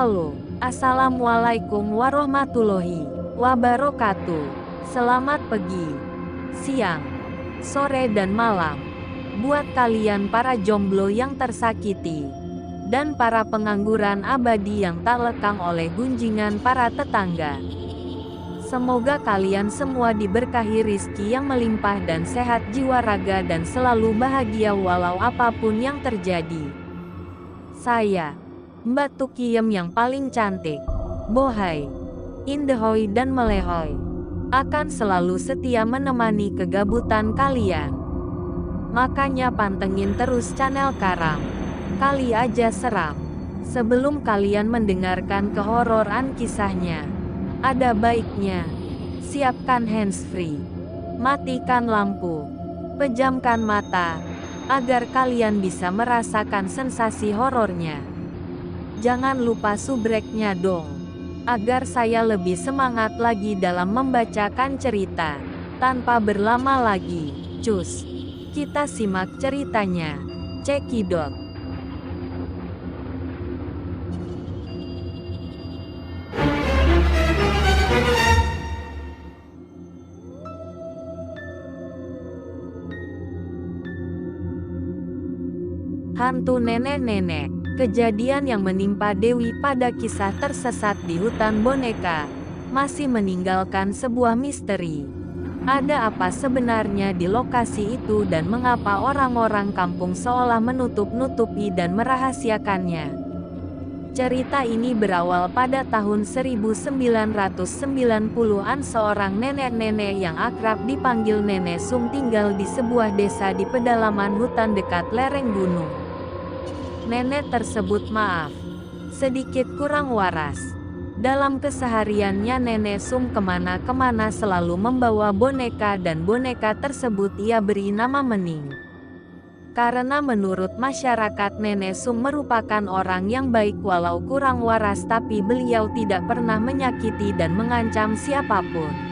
Halo, Assalamualaikum warahmatullahi wabarakatuh. Selamat pagi, siang, sore dan malam. Buat kalian para jomblo yang tersakiti, dan para pengangguran abadi yang tak lekang oleh gunjingan para tetangga. Semoga kalian semua diberkahi rizki yang melimpah dan sehat jiwa raga dan selalu bahagia walau apapun yang terjadi. Saya, Mbak Tukiem yang paling cantik, bohai, indehoy dan melehoy, akan selalu setia menemani kegabutan kalian. Makanya pantengin terus channel Karam Kali Aja Seram. Sebelum kalian mendengarkan kehororan kisahnya, ada baiknya siapkan handsfree, matikan lampu, pejamkan mata, agar kalian bisa merasakan sensasi horornya. Jangan lupa subreknya dong, agar saya lebih semangat lagi dalam membacakan cerita. Tanpa berlama lagi, cus, kita simak ceritanya. Cekidot. Hantu nenek-nenek. Kejadian yang menimpa Dewi pada kisah tersesat di hutan boneka masih meninggalkan sebuah misteri. Ada apa sebenarnya di lokasi itu dan mengapa orang-orang kampung seolah menutup-nutupi dan merahasiakannya? Cerita ini berawal pada tahun 1990-an. Seorang nenek-nenek yang akrab dipanggil Nenek Sum tinggal di sebuah desa di pedalaman hutan dekat lereng gunung. Nenek tersebut sedikit kurang waras. Dalam kesehariannya Nenek Sum kemana-kemana selalu membawa boneka dan boneka tersebut ia beri nama Mening. Karena menurut masyarakat Nenek Sum merupakan orang yang baik walau kurang waras, tapi beliau tidak pernah menyakiti dan mengancam siapapun.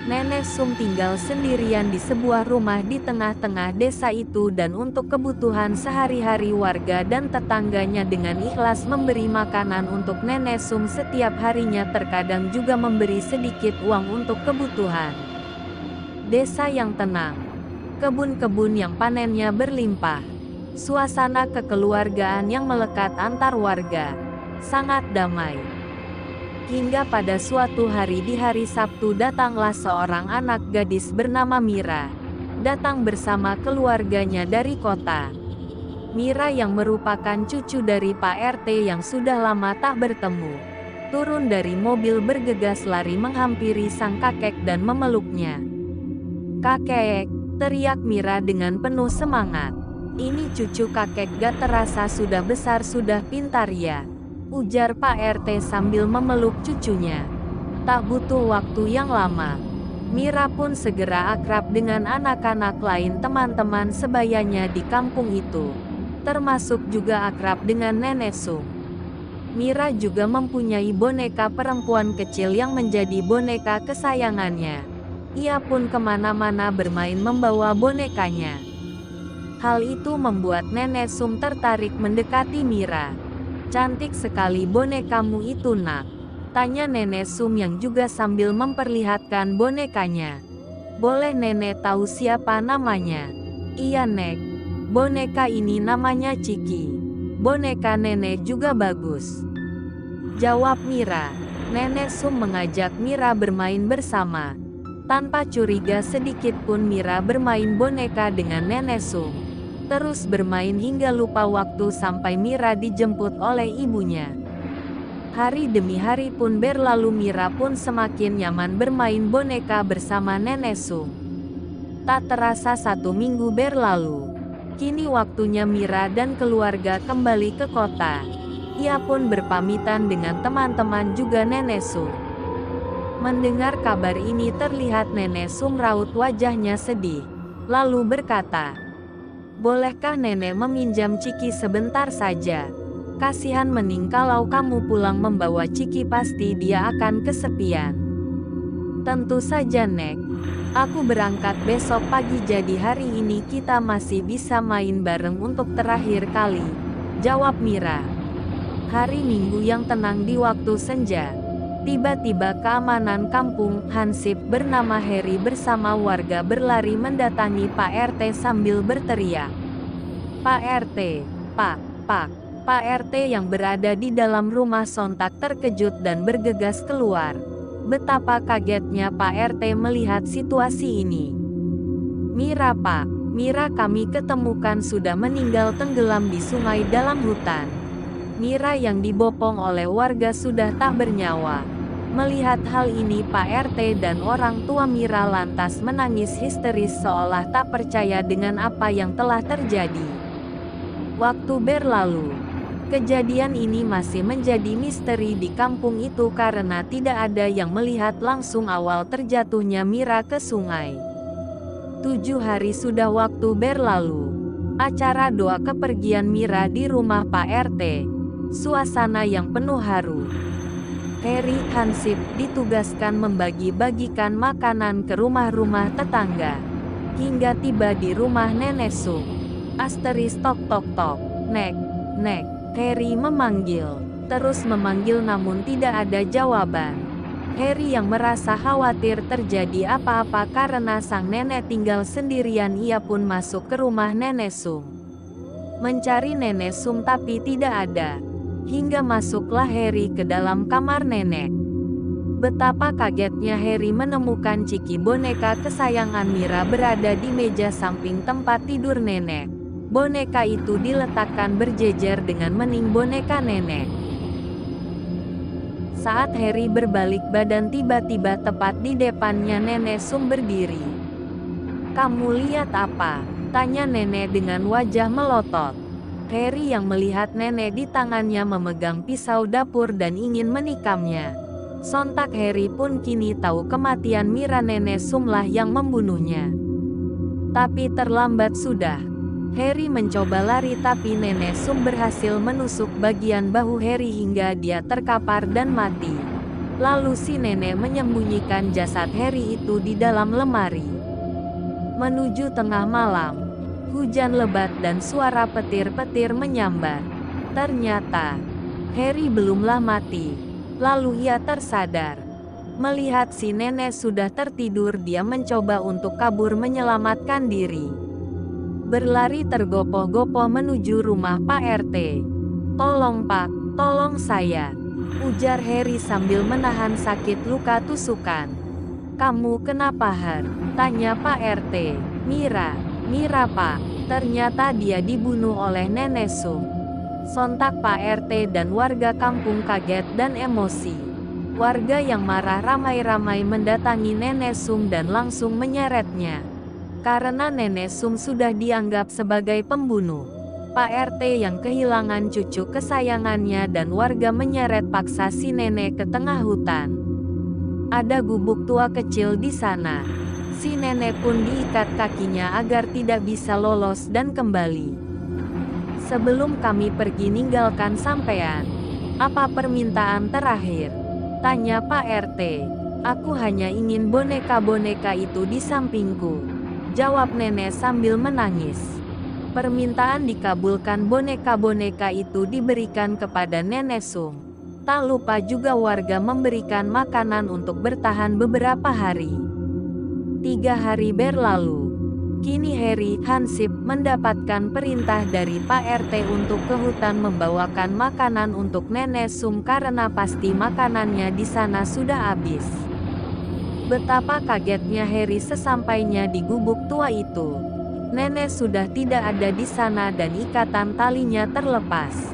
Nenek Sum tinggal sendirian di sebuah rumah di tengah-tengah desa itu dan untuk kebutuhan sehari-hari warga dan tetangganya dengan ikhlas memberi makanan untuk Nenek Sum setiap harinya, terkadang juga memberi sedikit uang untuk kebutuhan. Desa yang tenang, kebun-kebun yang panennya berlimpah, suasana kekeluargaan yang melekat antar warga, sangat damai. Hingga pada suatu hari di hari Sabtu datanglah seorang anak gadis bernama Mira, datang bersama keluarganya dari kota. Mira yang merupakan cucu dari Pak RT yang sudah lama tak bertemu, turun dari mobil bergegas lari menghampiri sang kakek dan memeluknya. "Kakek!" teriak Mira dengan penuh semangat. "Ini cucu kakek gak terasa sudah besar sudah pintar ya," ujar Pak RT sambil memeluk cucunya. Tak butuh waktu yang lama, Mira pun segera akrab dengan anak-anak lain teman-teman sebayanya di kampung itu, termasuk juga akrab dengan Nenek Sum. Mira juga mempunyai boneka perempuan kecil yang menjadi boneka kesayangannya. Ia pun kemana-mana bermain membawa bonekanya. Hal itu membuat Nenek Sum tertarik mendekati Mira. "Cantik sekali bonekamu itu, Nak," tanya Nenek Sum yang juga sambil memperlihatkan bonekanya. "Boleh Nenek tahu siapa namanya?" "Iya Nek, boneka ini namanya Ciki. Boneka Nenek juga bagus," jawab Mira. Nenek Sum mengajak Mira bermain bersama. Tanpa curiga sedikit pun Mira bermain boneka dengan Nenek Sum. Terus bermain hingga lupa waktu sampai Mira dijemput oleh ibunya. Hari demi hari pun berlalu, Mira pun semakin nyaman bermain boneka bersama Nenek Sum. Tak terasa 1 minggu berlalu. Kini waktunya Mira dan keluarga kembali ke kota. Ia pun berpamitan dengan teman-teman juga Nenek Sum. Mendengar kabar ini terlihat Nenek Sum raut wajahnya sedih, lalu berkata, "Bolehkah Nenek meminjam Ciki sebentar saja? Kasihan Mening kalau kamu pulang membawa Ciki pasti dia akan kesepian." "Tentu saja Nek. Aku berangkat besok pagi jadi hari ini kita masih bisa main bareng untuk terakhir kali," jawab Mira. Hari Minggu yang tenang di waktu senja. Tiba-tiba keamanan kampung Hansip bernama Harry bersama warga berlari mendatangi Pak RT sambil berteriak. Pak RT, Pak RT yang berada di dalam rumah sontak terkejut dan bergegas keluar. Betapa kagetnya Pak RT melihat situasi ini. Mira Pak, Mira kami ketemukan sudah meninggal tenggelam di sungai dalam hutan. Mira yang dibopong oleh warga sudah tak bernyawa. Melihat hal ini Pak RT dan orang tua Mira lantas menangis histeris seolah tak percaya dengan apa yang telah terjadi. Waktu berlalu. Kejadian ini masih menjadi misteri di kampung itu karena tidak ada yang melihat langsung awal terjatuhnya Mira ke sungai. 7 hari sudah waktu berlalu. Acara doa kepergian Mira di rumah Pak RT. Suasana yang penuh haru. Harry Hansip ditugaskan membagi-bagikan makanan ke rumah-rumah tetangga. Hingga tiba di rumah Nenek Sum. Asteris tok tok tok. Nek. Harry memanggil. Terus memanggil namun tidak ada jawaban. Harry yang merasa khawatir terjadi apa-apa karena sang nenek tinggal sendirian, ia pun masuk ke rumah Nenek Sum. Mencari Nenek Sum tapi tidak ada. Hingga masuklah Harry ke dalam kamar nenek. Betapa kagetnya Harry menemukan Ciki boneka kesayangan Mira berada di meja samping tempat tidur nenek. Boneka itu diletakkan berjejer dengan mening boneka nenek. Saat Harry berbalik badan tiba-tiba tepat di depannya Nenek Sum berdiri. "Kamu lihat apa?" tanya nenek dengan wajah melotot. Harry yang melihat nenek di tangannya memegang pisau dapur dan ingin menikamnya. Sontak Harry pun kini tahu kematian Mira Nenek Sumlah yang membunuhnya. Tapi terlambat sudah. Harry mencoba lari tapi Nenek Sum berhasil menusuk bagian bahu Harry hingga dia terkapar dan mati. Lalu si nenek menyembunyikan jasad Harry itu di dalam lemari. Menuju tengah malam. Hujan lebat dan suara petir-petir menyambar. Ternyata, Harry belumlah mati. Lalu ia tersadar. Melihat si nenek sudah tertidur, dia mencoba untuk kabur menyelamatkan diri. Berlari tergopoh-gopoh menuju rumah Pak RT. "Tolong Pak, tolong saya," ujar Harry sambil menahan sakit luka tusukan. "Kamu kenapa Har?" tanya Pak RT. Mira Pak, ternyata dia dibunuh oleh Nenek Sum." Sontak Pak RT dan warga kampung kaget dan emosi. Warga yang marah ramai-ramai mendatangi Nenek Sum dan langsung menyeretnya. Karena Nenek Sum sudah dianggap sebagai pembunuh. Pak RT yang kehilangan cucu kesayangannya dan warga menyeret paksa si nenek ke tengah hutan. Ada gubuk tua kecil di sana. Si nenek pun diikat kakinya agar tidak bisa lolos dan kembali. "Sebelum kami pergi ninggalkan sampean, apa permintaan terakhir?" tanya Pak RT. "Aku hanya ingin boneka-boneka itu di sampingku," jawab nenek sambil menangis. Permintaan dikabulkan, boneka-boneka itu diberikan kepada Nenek Sum. Tak lupa juga warga memberikan makanan untuk bertahan beberapa hari. 3 hari berlalu. Kini Harry Hansip mendapatkan perintah dari Pak RT untuk ke hutan membawakan makanan untuk Nenek Sum karena pasti makanannya di sana sudah habis. Betapa kagetnya Harry sesampainya di gubuk tua itu. Nenek sudah tidak ada di sana dan ikatan talinya terlepas.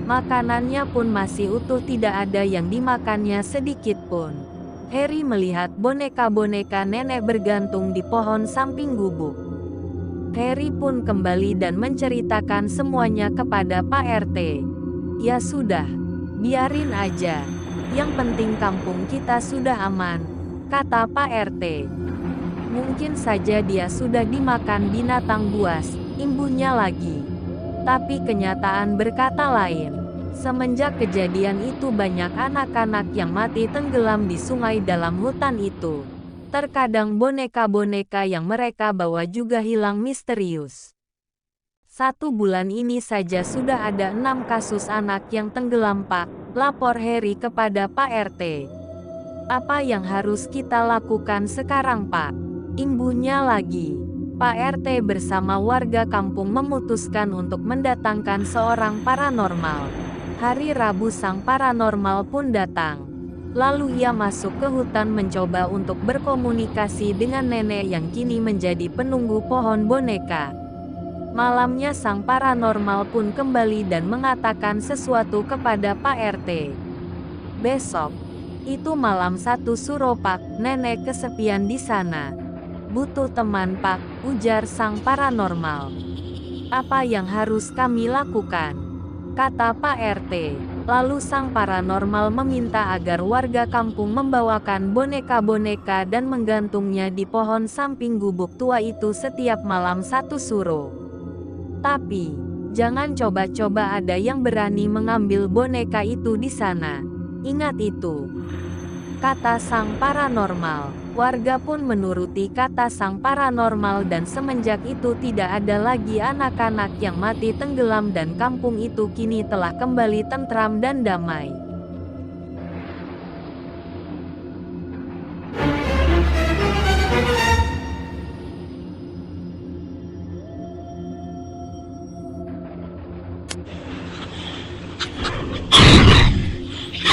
Makanannya pun masih utuh, tidak ada yang dimakannya sedikit pun. Harry melihat boneka-boneka nenek bergantung di pohon samping gubuk. Harry pun kembali dan menceritakan semuanya kepada Pak RT. "Ya sudah, biarin aja. Yang penting kampung kita sudah aman," kata Pak RT. "Mungkin saja dia sudah dimakan binatang buas," imbuhnya lagi. Tapi kenyataan berkata lain. Semenjak kejadian itu banyak anak-anak yang mati tenggelam di sungai dalam hutan itu. Terkadang boneka-boneka yang mereka bawa juga hilang misterius. 1 bulan ini saja sudah ada 6 kasus anak yang tenggelam, Pak, lapor Heri kepada Pak RT. Apa yang harus kita lakukan sekarang, Pak? Imbuhnya lagi. Pak RT bersama warga kampung memutuskan untuk mendatangkan seorang paranormal. Hari Rabu sang paranormal pun datang. Lalu ia masuk ke hutan mencoba untuk berkomunikasi dengan nenek yang kini menjadi penunggu pohon boneka. Malamnya sang paranormal pun kembali dan mengatakan sesuatu kepada Pak RT. Besok, itu malam 1 suruh Pak, nenek kesepian di sana. Butuh teman Pak, ujar sang paranormal. Apa yang harus kami lakukan? Kata Pak RT. Lalu sang paranormal meminta agar warga kampung membawakan boneka-boneka dan menggantungnya di pohon samping gubuk tua itu setiap malam 1 suruh. Tapi, jangan coba-coba ada yang berani mengambil boneka itu di sana. Ingat itu, kata sang paranormal. Warga pun menuruti kata sang paranormal dan semenjak itu tidak ada lagi anak-anak yang mati tenggelam dan kampung itu kini telah kembali tentram dan damai.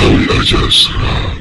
Kali aja serah.